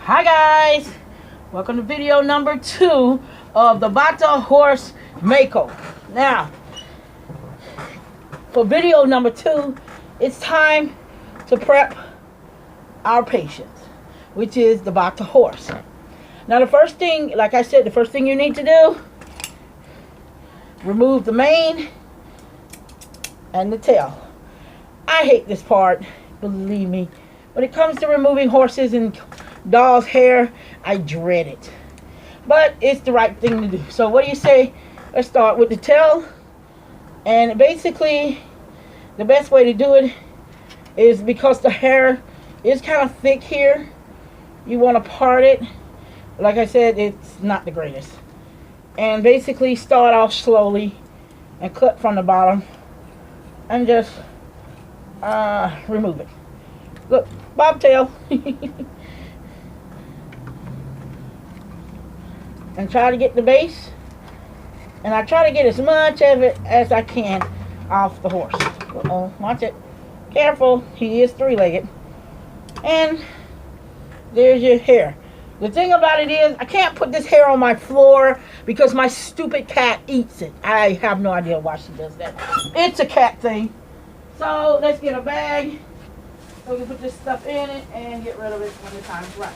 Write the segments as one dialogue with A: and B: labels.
A: Hi guys, welcome to video number 2 of the Battat horse makeover. Now, for video number 2, it's time to prep our patient, which is the Battat horse. Now the first thing, like I said, the first thing you need to do, remove the mane and the tail. I hate this part, believe me. When it comes to removing horses and doll's hair, I dread it. But it's the right thing to do. So what do you say? Let's start with the tail. And basically, the best way to do it is, because the hair is kind of thick here, you want to part it. Like I said, it's not the greatest. And basically start off slowly and cut from the bottom and just remove it. Look, bobtail. And try to get the base. And I try to get as much of it as I can off the horse. Uh-oh, watch it. Careful, he is three-legged. And there's your hair. The thing about it is, I can't put this hair on my floor because my stupid cat eats it. I have no idea why she does that. It's a cat thing. So let's get a bag so we can put this stuff in it and get rid of it when the time's right.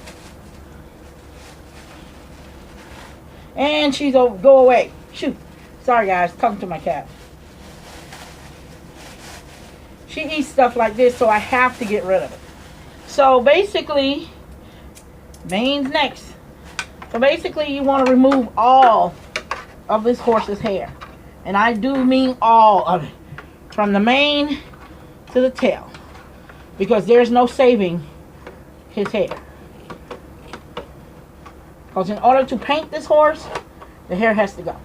A: And she's over. Go away. Shoot. Sorry guys, talking to my cat. She eats stuff like this, so I have to get rid of it. So basically, mane's next. So basically, you want to remove all of this horse's hair. And I do mean all of it. From the mane to the tail. Because there's no saving his hair. Because in order to paint this horse, the hair has to go.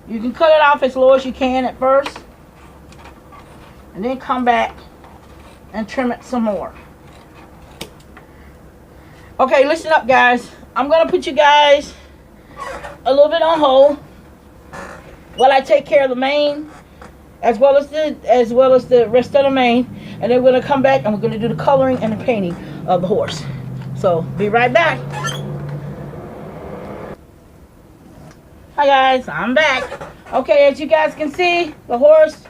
A: You can cut it off as low as you can at first. And then come back and trim it some more. Okay, listen up guys. I'm going to put you guys a little bit on hold while I take care of the mane, as well as the rest of the mane, and then we're going to come back and we're going to do the coloring and the painting of the horse. So be right back. Hi guys, I'm back. Okay, as you guys can see, the horse,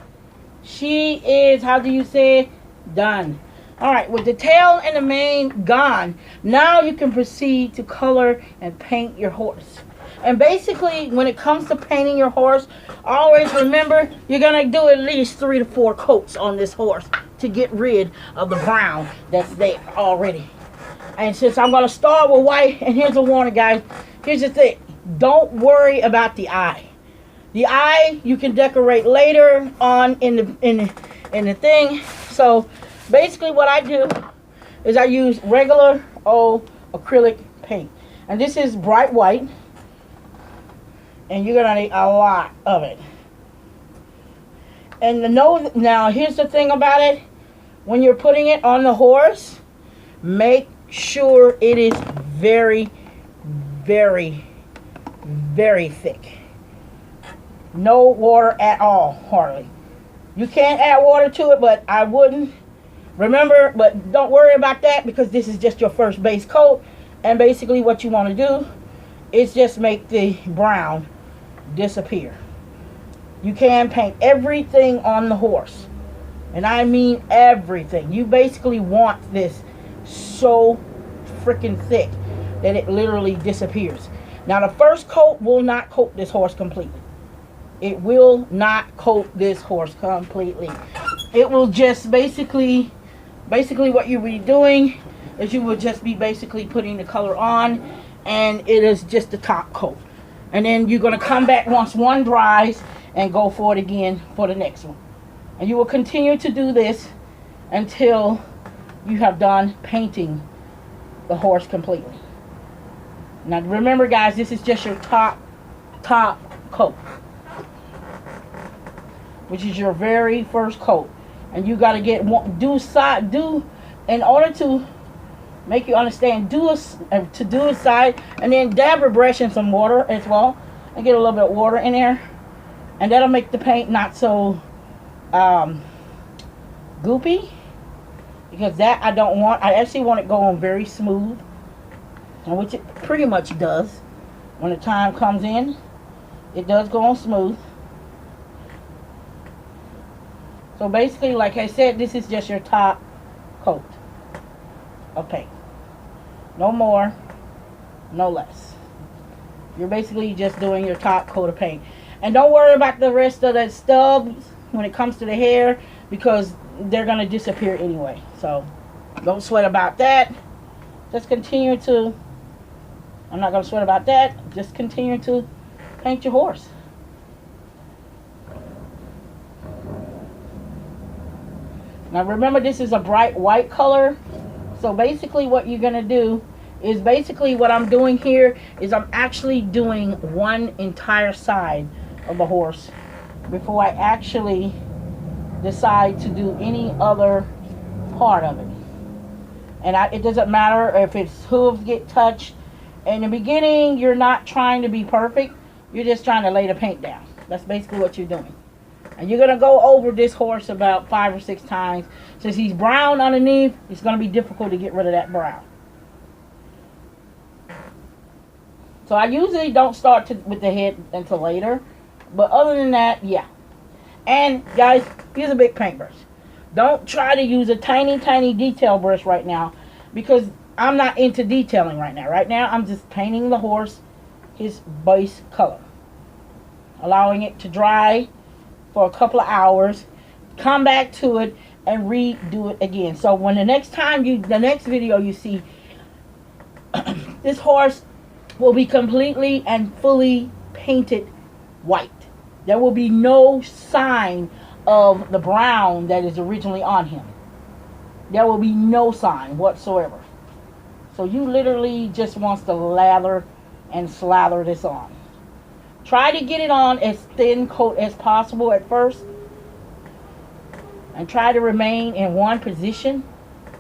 A: she is, how do you say, done. Alright, with the tail and the mane gone, now you can proceed to color and paint your horse. And basically, when it comes to painting your horse, always remember, you're going to do at least 3 to 4 coats on this horse to get rid of the brown that's there already. And since I'm going to start with white, and here's a warning guys, here's the thing, don't worry about the eye. The eye you can decorate later on in the thing. So basically what I do is I use regular old acrylic paint. And this is bright white. And you're going to need a lot of it. And now here's the thing about it. When you're putting it on the horse, make sure it is very, very, very thick. No water at all, hardly. You can add water to it, but I wouldn't. Remember, but don't worry about that because this is just your first base coat. And basically what you want to do is just make the brown disappear. You can paint everything on the horse. And I mean everything. You basically want this so freaking thick that it literally disappears. Now the first coat will not coat this horse completely. It will not coat this horse completely. It will just basically what you'll be doing is you will just be basically putting the color on, and it is just the top coat. And then you're going to come back once one dries and go for it again for the next one. And you will continue to do this until you have done painting the horse completely. Now remember guys, this is just your top coat, which is your very first coat. And you got to get in order to make you understand, do a side, and then dab your brush in some water as well, and get a little bit of water in there, and that'll make the paint not so um, goopy, because that I don't want. I actually want it going very smooth, and which it pretty much does. When the time comes in, it does go on smooth. So basically, like I said, this is just your top coat of paint. No more, no less. You're basically just doing your top coat of paint. And don't worry about the rest of the stubs when it comes to the hair, because they're going to disappear anyway. So don't sweat about that. Just continue to, I'm not going to sweat about that. Just continue to paint your horse. Now remember, this is a bright white color. So basically what you're going to do is, basically what I'm doing here is I'm actually doing one entire side of the horse before I actually decide to do any other part of it. And it doesn't matter if its hooves get touched. In the beginning, you're not trying to be perfect. You're just trying to lay the paint down. That's basically what you're doing. And you're going to go over this horse about 5 or 6 times. Since he's brown underneath, it's going to be difficult to get rid of that brown. So I usually don't start with the head until later. But other than that, yeah. And guys, use a big paintbrush. Don't try to use a tiny, tiny detail brush right now, because I'm not into detailing right now. Right now, I'm just painting the horse his base color. Allowing it to dry for a couple of hours. Come back to it and redo it again. So when the next video you see, this horse will be completely and fully painted white. There will be no sign of the brown that is originally on him. There will be no sign whatsoever. So you literally just wants to lather and slather this on. Try to get it on as thin coat as possible at first. And try to remain in one position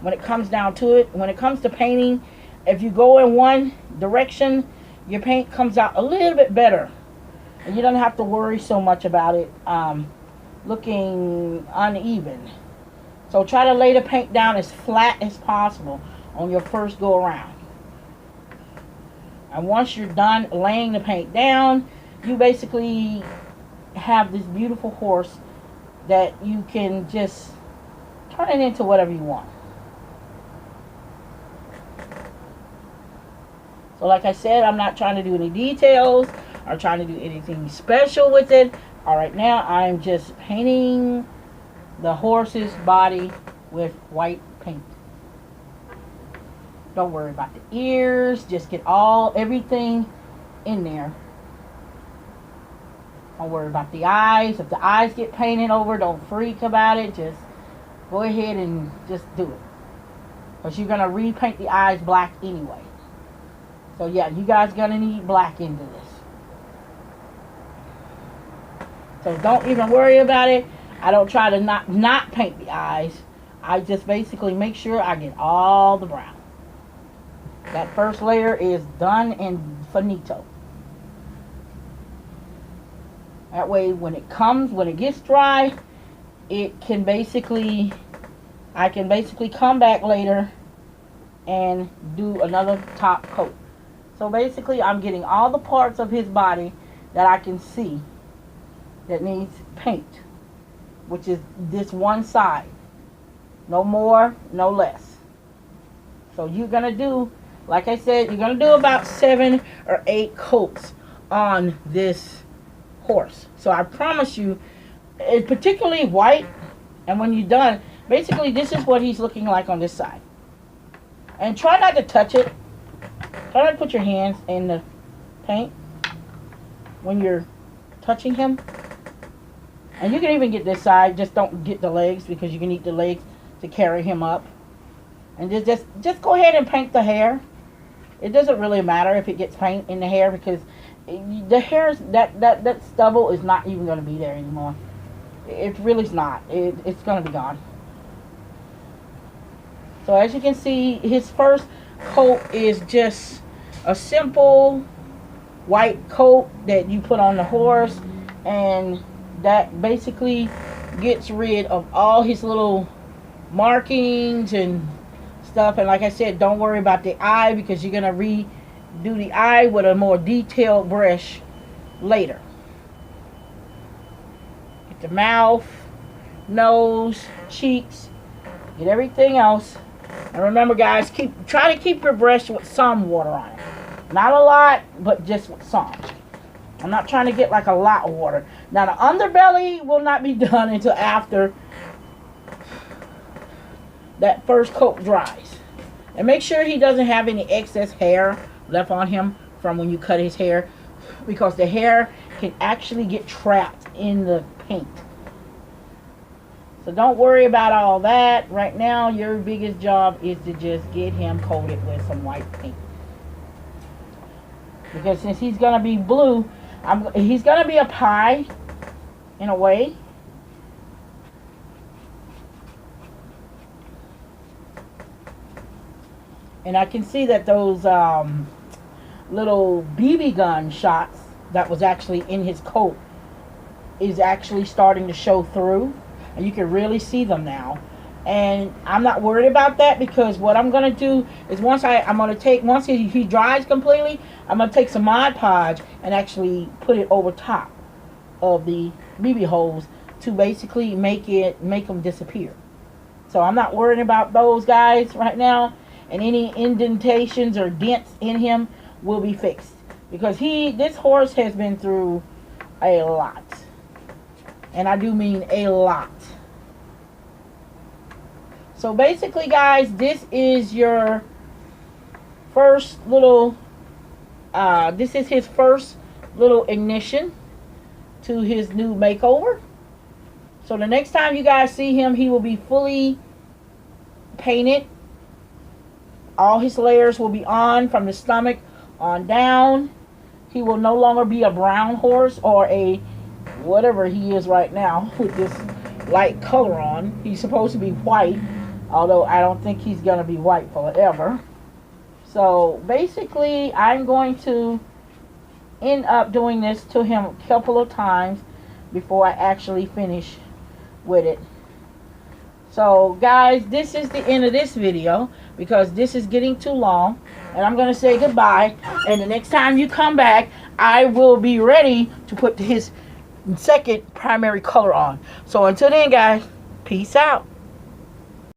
A: when it comes down to it. When it comes to painting, if you go in one direction, your paint comes out a little bit better. And you don't have to worry so much about it looking uneven. So try to lay the paint down as flat as possible on your first go around. And once you're done laying the paint down, you basically have this beautiful horse that you can just turn it into whatever you want. So like I said, I'm not trying to do any details or trying to do anything special with it. Alright, now I'm just painting the horse's body with white paint. Don't worry about the ears. Just get everything in there. Don't worry about the eyes. If the eyes get painted over, don't freak about it. Just go ahead and just do it. Because you're going to repaint the eyes black anyway. So yeah, you guys going to need black into this. So don't even worry about it. I don't try to not paint the eyes. I just basically make sure I get all the brown. That first layer is done and finito. That way when it gets dry, I can basically come back later and do another top coat. So basically I'm getting all the parts of his body that I can see that needs paint, which is this one side. No more, no less. So you're going to do, like I said, you're going to do about 7 or 8 coats on this horse. So I promise you, it's particularly white, and when you're done, basically this is what he's looking like on this side. And try not to touch it. Try not to put your hands in the paint when you're touching him. And you can even get this side, just don't get the legs, because you can need the legs to carry him up. And just go ahead and paint the hair. It doesn't really matter if it gets paint in the hair, because the hair, that stubble is not even going to be there anymore. It really is not. It's going to be gone. So as you can see, his first coat is just a simple white coat that you put on the horse, and that basically gets rid of all his little markings and stuff. And like I said, don't worry about the eye, because you're going to redo the eye with a more detailed brush later. Get the mouth, nose, cheeks, get everything else. And remember, guys, try to keep your brush with some water on it. Not a lot, but just with some. I'm not trying to get like a lot of water. Now, the underbelly will not be done until after that first coat dries. And make sure he doesn't have any excess hair left on him from when you cut his hair, because the hair can actually get trapped in the paint. So don't worry about all that. Right now, your biggest job is to just get him coated with some white paint. Because since he's going to be blue, he's going to be a pie in a way. And I can see that those little BB gun shots that was actually in his coat is actually starting to show through. And you can really see them now. And I'm not worried about that, because what I'm going to do is once he dries completely, I'm going to take some Mod Podge and actually put it over top of the BB holes to basically make them disappear. So I'm not worried about those guys right now. And any indentations or dents in him will be fixed, because this horse has been through a lot. And I do mean a lot. So basically, guys, this is your first little, this is his first little ignition to his new makeover. So the next time you guys see him, he will be fully painted. All his layers will be on from the stomach on down. He will no longer be a brown horse or a whatever he is right now with this light color on. He's supposed to be white, although I don't think he's going to be white forever. So basically, I'm going to end up doing this to him a couple of times before I actually finish with it. So guys, this is the end of this video, because this is getting too long, and I'm going to say goodbye. And the next time you come back, I will be ready to put his second primary color on. So until then, guys, peace out.